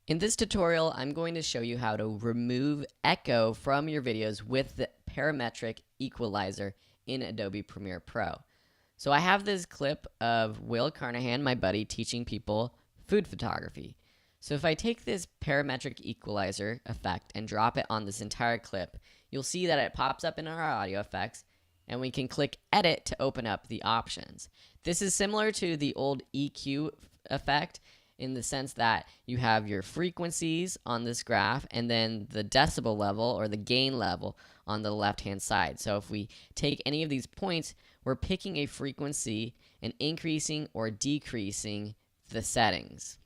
In this tutorial, I'm going to show you how to remove echo from your videos with the Parametric Equalizer in Adobe Premiere Pro. So I have this clip of Will Carnahan, my buddy, teaching people food photography. So if I take this Parametric Equalizer effect and drop it on this entire clip, you'll see that it pops up in our audio effects, and we can click Edit to open up the options. This is similar to the old EQ effect, in the sense that you have your frequencies on this graph and then the decibel level or the gain level on the left hand side. So if we take any of these points, we're picking a frequency and increasing or decreasing the settings.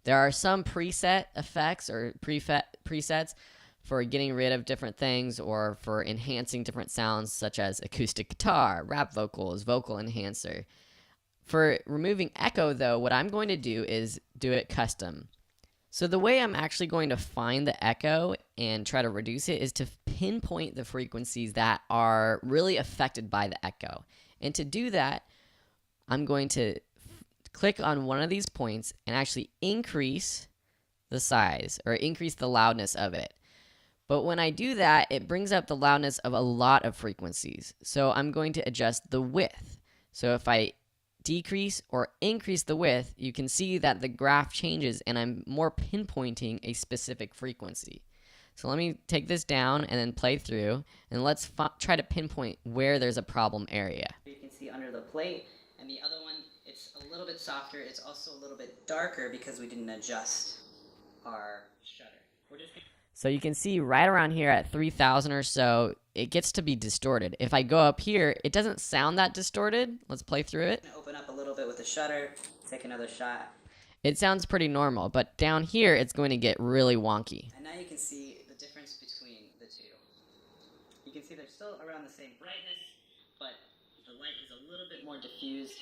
There are some preset effects or presets for getting rid of different things or for enhancing different sounds, such as acoustic guitar, rap vocals, vocal enhancer. For removing echo, though, what I'm going to do is do it custom. So the way I'm actually going to find the echo and try to reduce it is to pinpoint the frequencies that are really affected by the echo. And to do that, I'm going to click on one of these points and actually increase the size or increase the loudness of it. But when I do that, it brings up the loudness of a lot of frequencies. So I'm going to adjust the width. So if I decrease or increase the width, you can see that the graph changes and I'm more pinpointing a specific frequency. So let me take this down and then play through, and let's try to pinpoint where there's a problem area. You can see under the plate, and the other one, it's a little bit softer. It's also a little bit darker because we didn't adjust our shutter. So you can see right around here at 3,000 or so, it gets to be distorted. If I go up here, it doesn't sound that distorted. Let's play through it. Open up a little bit with the shutter, take another shot. It sounds pretty normal, but down here, it's going to get really wonky. And now you can see the difference between the two. You can see they're still around the same brightness, but the light is a little bit more diffused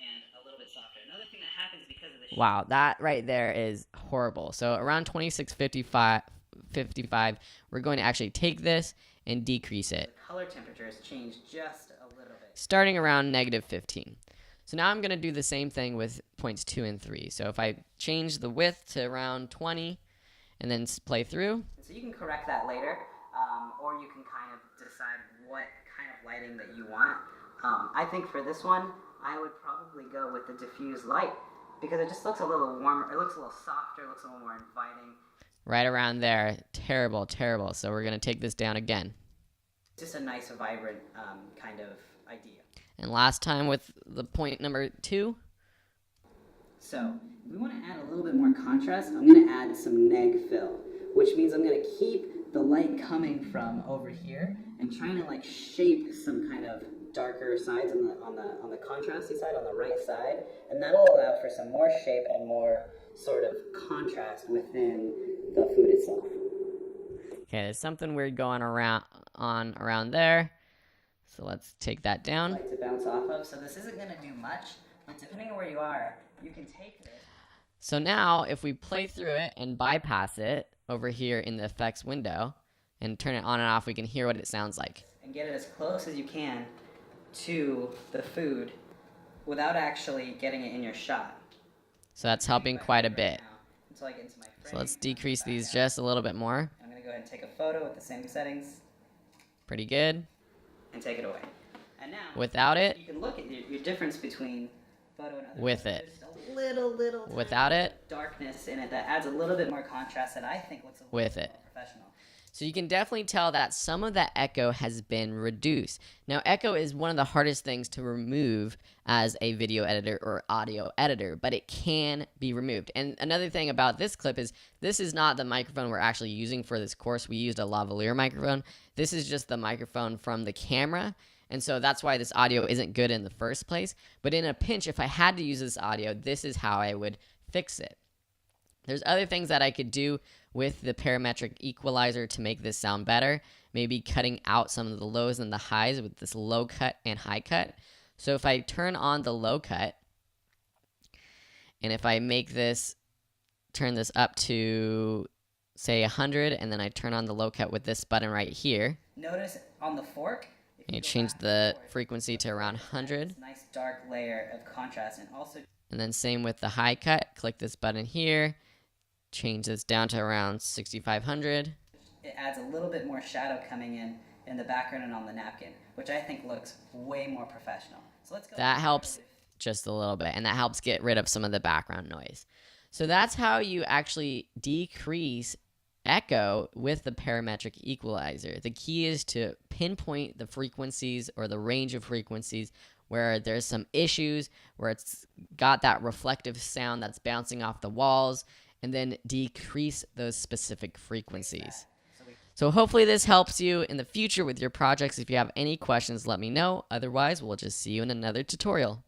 and a little bit softer. Another thing that happens because of the wow, that right there is horrible. So around 2655, we're going to actually take this and decrease it. The color temperature has changed just a little bit, starting around -15. So now I'm going to do the same thing with points 2 and 3. So if I change the width to around 20 and then play through. So you can correct that later, or you can kind of decide what kind of lighting that you want. I think for this one, I would probably go with the diffused light because it just looks a little warmer. It looks a little softer, it looks a little more inviting. Right around there. Terrible, terrible. So we're going to take this down again. Just a nice, vibrant kind of idea. And last time with the point number 2. So we want to add a little bit more contrast. I'm going to add some neg fill, which means I'm going to keep the light coming from over here and trying to like shape some kind of darker sides on the contrasty side, on the right side, and that'll allow for some more shape and more sort of contrast within the food itself. Okay, there's something weird going around there. So let's take that down. Light to bounce off of. So this isn't going to do much, but depending on where you are, you can take this. So now if we play through it and bypass it over here in the effects window and turn it on and off, we can hear what it sounds like. And get it as close as you can to the food without actually getting it in your shot. So that's helping quite a bit. Until I get into my frame. So let's decrease these just a little bit more. I'm going to go ahead and take a photo with the same settings. Pretty good. And take it away. And now, without it, you can look at your difference between photo and other. With it. Just a little without it, darkness in it that adds a little bit more contrast that I think looks a little with bit it. more professional. So you can definitely tell that some of that echo has been reduced. Now, echo is one of the hardest things to remove as a video editor or audio editor, but it can be removed. And another thing about this clip is this is not the microphone we're actually using for this course. We used a lavalier microphone. This is just the microphone from the camera. And so that's why this audio isn't good in the first place. But in a pinch, if I had to use this audio, this is how I would fix it. There's other things that I could do with the parametric equalizer to make this sound better. Maybe cutting out some of the lows and the highs with this low cut and high cut. So if I turn on the low cut, and if I make this, turn this up to, say, 100, and then I turn on the low cut with this button right here. Notice on the fork, and you change the frequency to around 100. Nice dark layer of contrast, and also. And then same with the high cut. Click this button here. change this down to around 6,500. It adds a little bit more shadow coming in the background and on the napkin, which I think looks way more professional. So let's go. That helps just a little bit, and that helps get rid of some of the background noise. So that's how you actually decrease echo with the parametric equalizer. The key is to pinpoint the frequencies or the range of frequencies where there's some issues, where it's got that reflective sound that's bouncing off the walls, and then decrease those specific frequencies. So hopefully this helps you in the future with your projects. If you have any questions, let me know. Otherwise, we'll just see you in another tutorial.